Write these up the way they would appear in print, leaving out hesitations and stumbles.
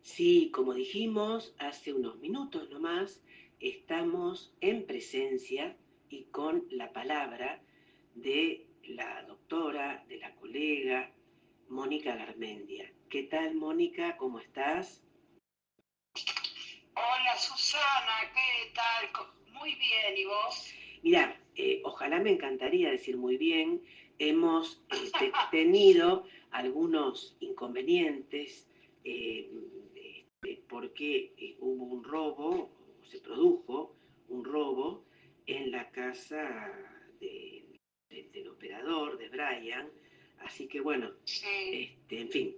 Sí, como dijimos hace unos minutos nomás, estamos en presencia y con la palabra de la doctora, de la colega Mónica Garmendia. ¿Qué tal, Mónica? ¿Cómo estás? Hola Susana, ¿qué tal? Muy bien, ¿y vos? Mira, ojalá me encantaría decir muy bien, hemos tenido algunos inconvenientes eh, porque hubo un robo, se produjo un robo en la casa del operador, de Brian, así que bueno, Sí. en fin,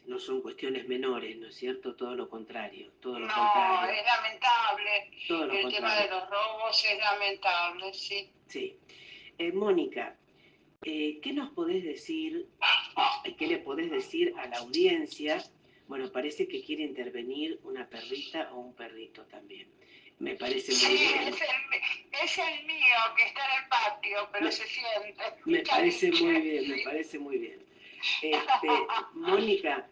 no son cuestiones menores, ¿no es cierto? Todo lo No, contrario, es lamentable. todo lo El tema de contrario. los robos es lamentable, sí. Sí. Mónica, ¿qué nos podés decir, qué le podés decir a la audiencia? Bueno, parece que quiere intervenir una perrita o un perrito también. Me parece muy Sí, bien. es el mío que está en el patio, pero Me, se siente, me mi parece muy caniche, bien, me sí. parece muy bien. Mónica,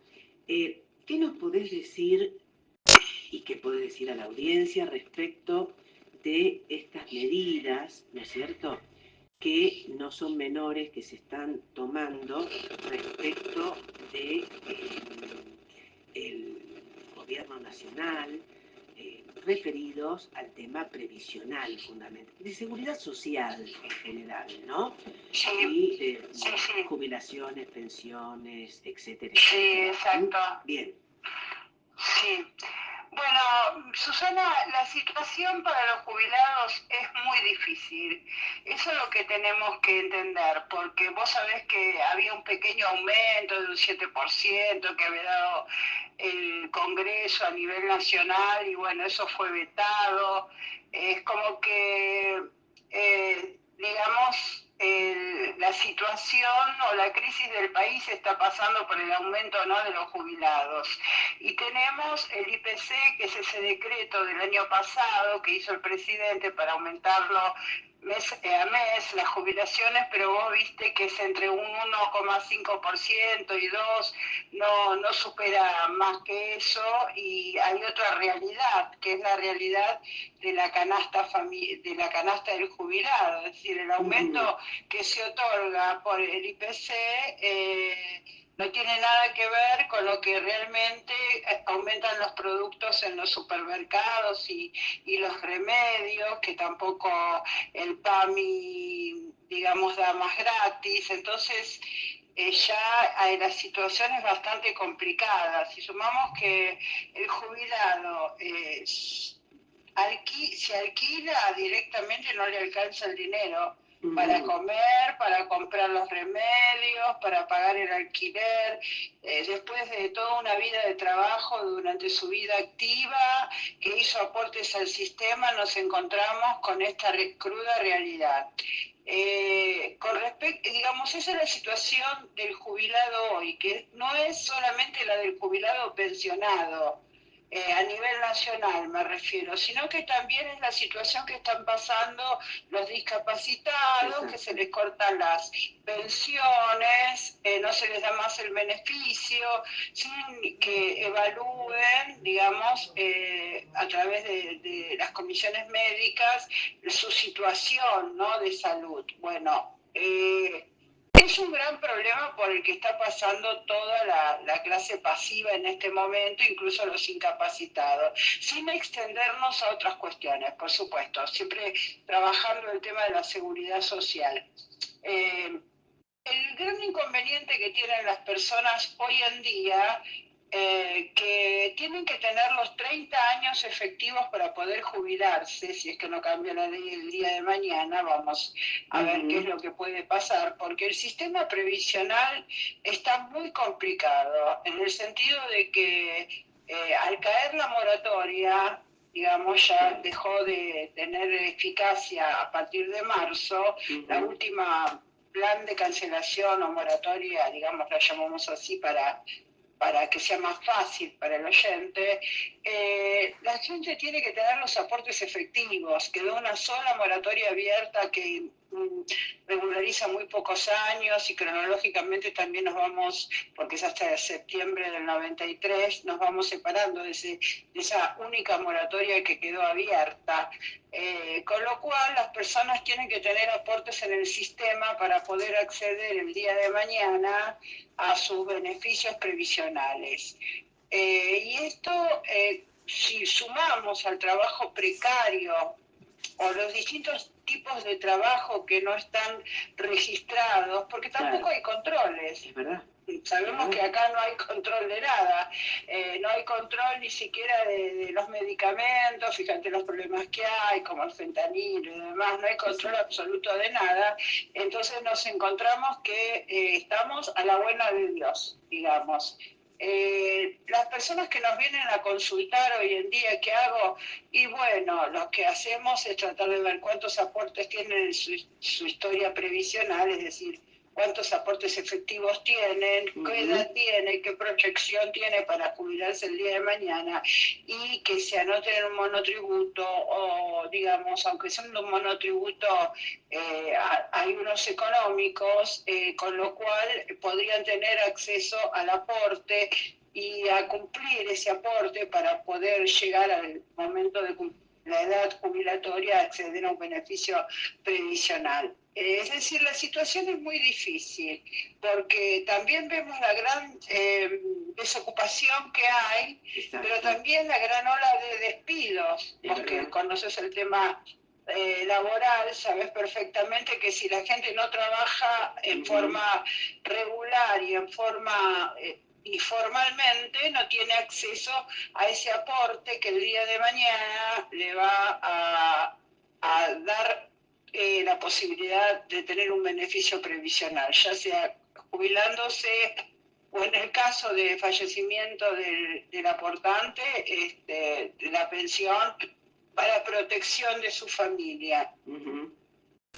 ¿qué nos podés decir y qué podés decir a la audiencia respecto de estas medidas, ¿no es cierto?, que no son menores, que se están tomando respecto de el gobierno nacional, referidos al tema previsional fundamental, de seguridad social en general, ¿no? Sí, Y de sí, sí, jubilaciones, pensiones, etcétera, sí, etcétera. ¿Mm? exacto. Bien. Sí. Bueno, Susana, la situación para los jubilados es muy difícil. Eso es lo que tenemos que entender, porque vos sabés que había un pequeño aumento de un 7% que había dado el Congreso a nivel nacional y bueno, eso fue vetado. Es como que, digamos, la situación o la crisis del país está pasando por el aumento, ¿no?, de los jubilados. Y tenemos el IPC, que es ese decreto del año pasado que hizo el presidente para aumentarlo mes a mes las jubilaciones, pero vos viste que es entre un 1,5% y 2%, no supera más que eso, y hay otra realidad, que es la realidad de la canasta del jubilado, es decir, el Ujú. aumento que se otorga por el IPC no tiene nada que ver con lo que realmente aumentan los productos en los supermercados y los remedios, que tampoco el PAMI, digamos, da más gratis. Entonces, ya la situación es bastante complicada. Si sumamos que el jubilado se alquila directamente, no le alcanza el dinero para Ujú. comer, para comprar los remedios, para pagar el alquiler, después de toda una vida de trabajo durante su vida activa, que hizo aportes al sistema, nos encontramos con esta cruda realidad. Con respecto, digamos, esa es la situación del jubilado hoy, que no es solamente la del jubilado pensionado, a nivel nacional me refiero, sino que también es la situación que están pasando los discapacitados, que se Exacto. les cortan las pensiones, no se les da más el beneficio, sin que evalúen, digamos, a través de las comisiones médicas, su situación, ¿no?, de salud. Bueno, es un gran problema por el que está pasando toda la clase pasiva en este momento, incluso los incapacitados, sin extendernos a otras cuestiones, por supuesto, siempre trabajando el tema de la seguridad social. Eh, el gran inconveniente que tienen las personas hoy en día, que tienen que tener los 30 años efectivos para poder jubilarse, si es que no cambia la ley el día de mañana, vamos a ver qué es Ujú. lo que puede pasar, porque el sistema previsional está muy complicado, en el sentido de que al caer la moratoria, digamos, ya Claro. dejó de tener eficacia a partir de marzo, la Ujú. última plan de cancelación o moratoria, digamos, la llamamos así para que sea más fácil para el oyente, la gente tiene que tener los aportes efectivos, quedó una sola moratoria abierta que regulariza muy pocos años y cronológicamente también nos vamos, porque es hasta septiembre del 93, nos vamos separando de esa única moratoria que quedó abierta. Con lo cual las personas tienen que tener aportes en el sistema para poder acceder el día de mañana a sus beneficios previsionales. Y esto, si sumamos al trabajo precario o los distintos tipos de trabajo que no están registrados, porque tampoco claro, hay controles. es verdad. Sabemos que acá no hay control de nada, no hay control ni siquiera de los medicamentos, fíjate los problemas que hay, como el fentanilo y demás, no hay control absoluto de nada, entonces nos encontramos que estamos a la buena de Dios, digamos. Las personas que nos vienen a consultar hoy en día, ¿qué hago? Y bueno, lo que hacemos es tratar de ver cuántos aportes tienen en su historia previsional, es decir, cuántos aportes efectivos tienen, qué edad tiene, qué proyección tiene para jubilarse el día de mañana y que se anoten en un monotributo o, digamos, aunque sean un monotributo, hay unos económicos, con lo cual podrían tener acceso al aporte y a cumplir ese aporte para poder llegar al momento de la edad jubilatoria a acceder a un beneficio previsional. Es decir, la situación es muy difícil porque también vemos la gran desocupación que hay, pero también la gran ola de despidos. Vos que conoces el tema laboral, sabes perfectamente que si la gente no trabaja en forma regular y en forma y formalmente no tiene acceso a ese aporte que el día de mañana le va a dar la posibilidad de tener un beneficio previsional, ya sea jubilándose o en el caso de fallecimiento del aportante, de la pensión para protección de su familia.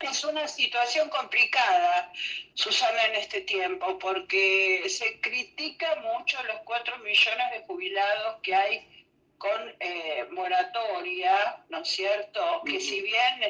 Es una situación complicada, Susana, en este tiempo, porque se critica mucho los 4 millones de jubilados que hay con moratoria, ¿no es cierto? Que si bien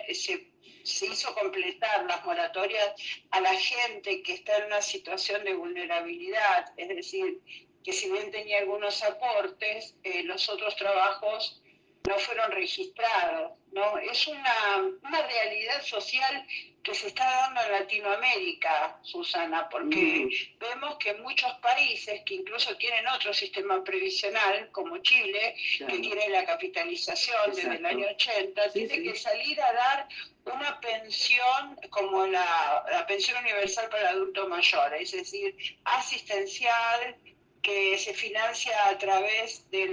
se hizo completar las moratorias a la gente que está en una situación de vulnerabilidad, es decir, que si bien tenía algunos aportes, los otros trabajos no fueron registrados, ¿no? Es una realidad social que se está dando en Latinoamérica, Susana, porque vemos que muchos países que incluso tienen otro sistema previsional, como Chile, que tiene la capitalización desde el año 80, tiene que salir a dar una pensión como la pensión universal para adultos mayores, es decir, asistencial, que se financia a través de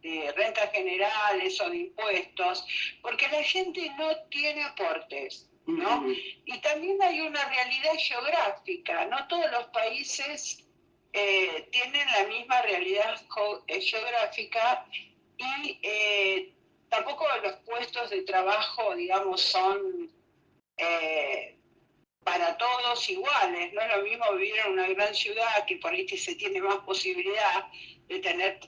de rentas generales o de impuestos, porque la gente no tiene aportes, ¿no? Y también hay una realidad geográfica, no todos los países tienen la misma realidad geográfica y tampoco los puestos de trabajo, digamos, son para todos iguales. No es lo mismo vivir en una gran ciudad, que por ahí se tiene más posibilidad de tener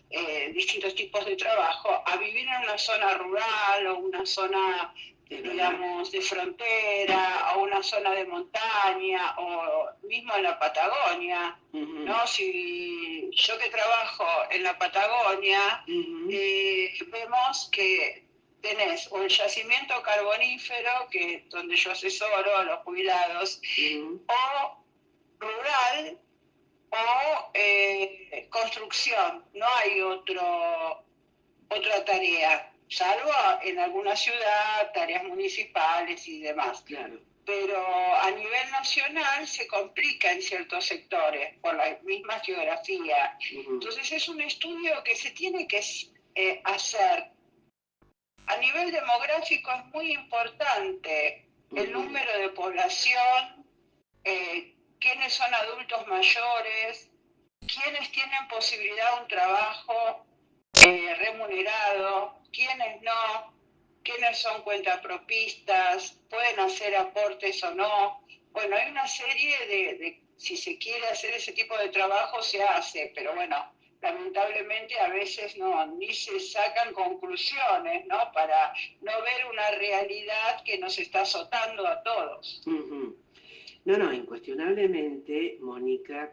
distintos tipos de trabajo, a vivir en una zona rural o una zona, digamos, de frontera, o una zona de montaña, o mismo en la Patagonia. ¿No? Si yo que trabajo en la Patagonia, vemos que tenés o el yacimiento carbonífero, que es donde yo asesoro a los jubilados, o rural o construcción. No hay otra tarea, salvo en alguna ciudad, tareas municipales y demás. Claro. Pero a nivel nacional se complica en ciertos sectores por la misma geografía. Entonces es un estudio que se tiene que hacer. A nivel demográfico es muy importante el número de población, quiénes son adultos mayores, quiénes tienen posibilidad de un trabajo remunerado, quiénes no, quiénes son cuentapropistas, pueden hacer aportes o no. Bueno, hay una serie si se quiere hacer ese tipo de trabajo, se hace, pero bueno, lamentablemente a veces ni se sacan conclusiones, ¿no? Para no ver una realidad que nos está azotando a todos. No, incuestionablemente, Mónica,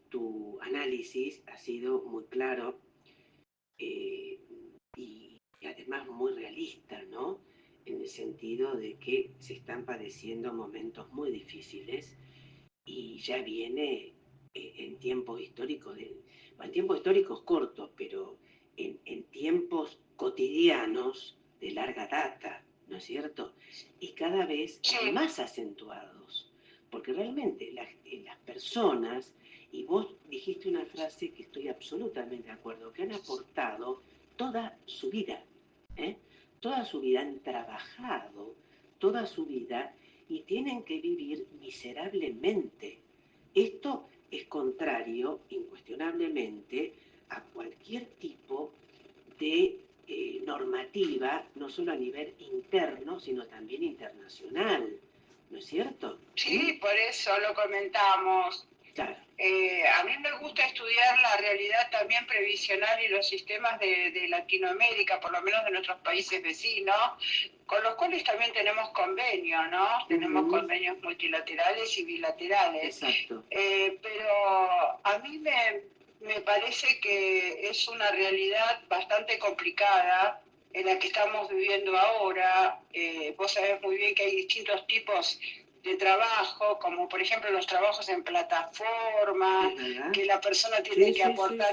tu análisis ha sido muy claro y además muy realista, ¿no? En el sentido de que se están padeciendo momentos muy difíciles y ya viene en tiempos históricos, en tiempos históricos cortos, pero en tiempos cotidianos de larga data, ¿no es cierto? Y cada vez más acentuados, porque realmente las personas, y vos dijiste una frase que estoy absolutamente de acuerdo, que han aportado toda su vida, ¿eh? Toda su vida han trabajado, toda su vida, y tienen que vivir miserablemente. Esto es contrario, incuestionablemente, a cualquier tipo de normativa, no solo a nivel interno, sino también internacional, ¿no es cierto? Sí, por eso lo comentamos. Claro. A mí me gusta estudiar la realidad también previsional y los sistemas de Latinoamérica, por lo menos de nuestros países vecinos, con los cuales también tenemos convenios, ¿no? Tenemos convenios multilaterales y bilaterales. Exacto. Pero a mí me parece que es una realidad bastante complicada en la que estamos viviendo ahora. Vos sabés muy bien que hay distintos tipos de trabajo, como por ejemplo los trabajos en plataforma, que la persona tiene que aportar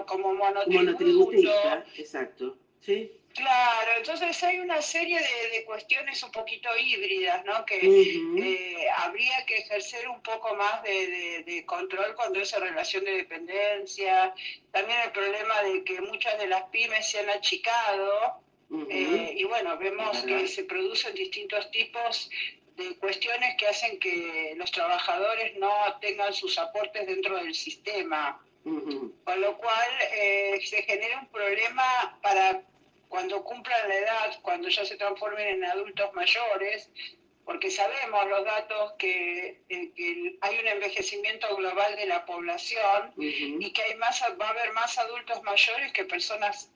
como monotributo. Exacto, sí. Claro, entonces hay una serie de cuestiones un poquito híbridas, ¿no? Que habría que ejercer un poco más de control cuando esa relación de dependencia. También el problema de que muchas de las pymes se han achicado. Y bueno, vemos que se producen distintos tipos de cuestiones que hacen que los trabajadores no tengan sus aportes dentro del sistema. Con lo cual se genera un problema para cuando cumplan la edad, cuando ya se transformen en adultos mayores, porque sabemos los datos que hay un envejecimiento global de la población y que va a haber más adultos mayores que personas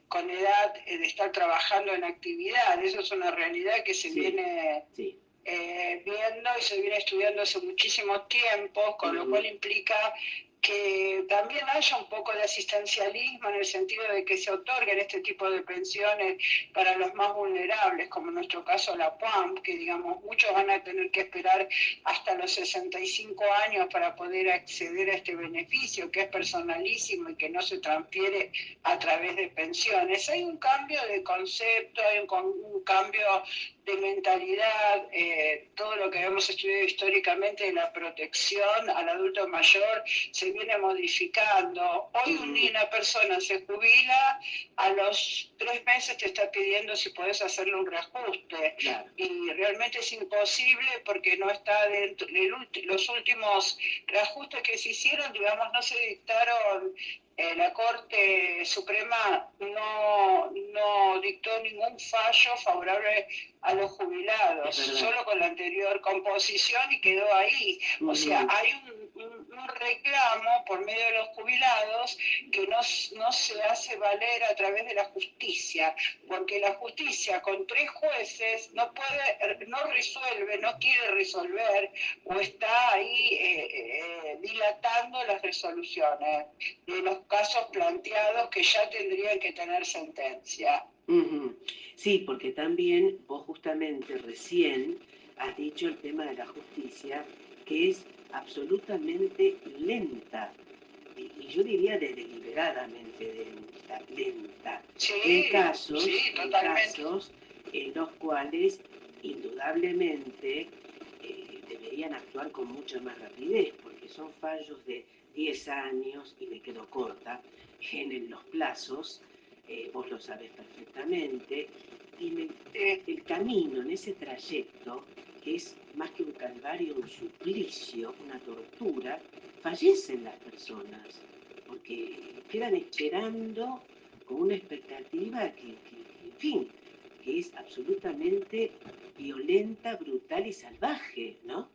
con edad de estar trabajando en actividad. Eso es una realidad que se viene viendo y se viene estudiando hace muchísimo tiempo, con lo cual implica que también haya un poco de asistencialismo en el sentido de que se otorguen este tipo de pensiones para los más vulnerables, como en nuestro caso la PAMP, que digamos muchos van a tener que esperar hasta los 65 años para poder acceder a este beneficio, que es personalísimo y que no se transfiere a través de pensiones. Hay un cambio de concepto, hay un cambio de mentalidad, todo lo que hemos estudiado históricamente de la protección al adulto mayor se viene modificando. Hoy una persona se jubila, a los 3 meses te está pidiendo si podés hacerle un reajuste. Claro. Y realmente es imposible porque no está dentro. Los últimos reajustes que se hicieron, digamos, no se dictaron. La Corte Suprema no dictó ningún fallo favorable a los jubilados, solo con la anterior composición y quedó ahí. O sea, hay un reclamo por medio de los jubilados que no se hace valer a través de la justicia, porque la justicia con 3 jueces no resuelve, no quiere resolver o está ahí dilatando las resoluciones de los casos planteados que ya tendrían que tener sentencia. Sí, porque también vos justamente recién has dicho el tema de la justicia, que es absolutamente lenta, y yo diría deliberadamente lenta, sí, en casos en los cuales indudablemente deberían actuar con mucha más rapidez, porque son fallos de 10 años, y me quedo corta en los plazos, vos lo sabés perfectamente, y el camino en ese trayecto, que es más que un calvario, un suplicio, una tortura, fallecen las personas, porque quedan esperando con una expectativa que en fin, que es absolutamente violenta, brutal y salvaje, ¿no?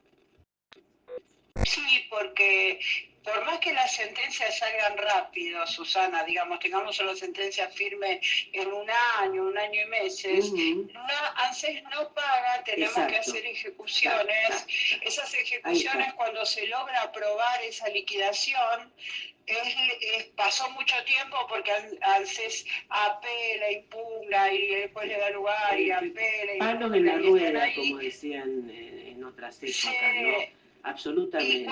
Sí, porque por más que las sentencias salgan rápido, Susana, digamos, tengamos una sentencia firme en un año y meses, ANSES no paga, tenemos que hacer ejecuciones. Esas ejecuciones, cuando se logra aprobar esa liquidación, pasó mucho tiempo porque ANSES apela, impugna y después le da lugar y apela. Palos en la rueda, como decían en otras épocas, ¿no? Absolutamente. Y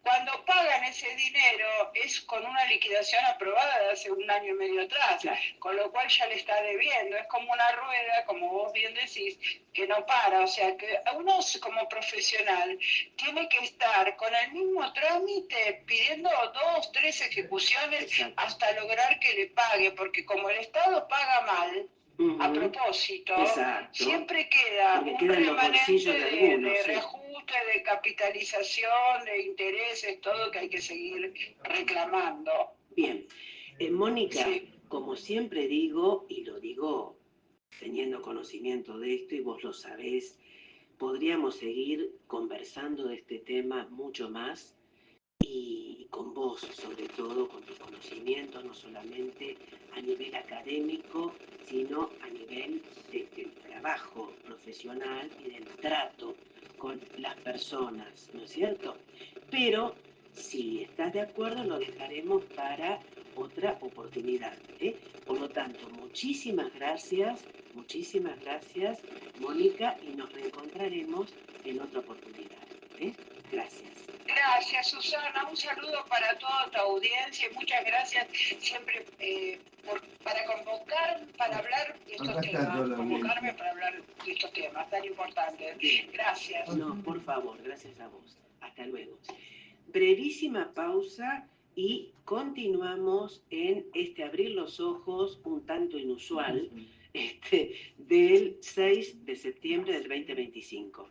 cuando pagan ese dinero es con una liquidación aprobada de hace un año y medio atrás, claro. Con lo cual ya le está debiendo. Es como una rueda, como vos bien decís, que no para. O sea que uno como profesional tiene que estar con el mismo trámite pidiendo 2, 3 ejecuciones. Exacto. Hasta lograr que le pague, porque como el Estado paga mal, a propósito, siempre queda un remanente de reajuste, de capitalización, de intereses, todo que hay que seguir reclamando. Bien, Mónica, como siempre digo, y lo digo teniendo conocimiento de esto, y vos lo sabés, podríamos seguir conversando de este tema mucho más, y con vos, sobre todo, con tu conocimiento, no solamente a nivel académico, sino a nivel del trabajo profesional y del trato con las personas, ¿no es cierto? Pero, si estás de acuerdo, lo dejaremos para otra oportunidad, ¿eh? Por lo tanto, muchísimas gracias, Mónica, y nos reencontraremos en otra oportunidad, ¿eh? Gracias. Gracias, Susana. Un saludo para toda tu audiencia y muchas gracias siempre para convocarme para hablar de estos temas. Convocarme para hablar de estos temas tan importantes. Bien. Gracias. No, por favor, gracias a vos. Hasta luego. Brevísima pausa y continuamos en este abrir los ojos un tanto inusual del 6 de septiembre del 2025.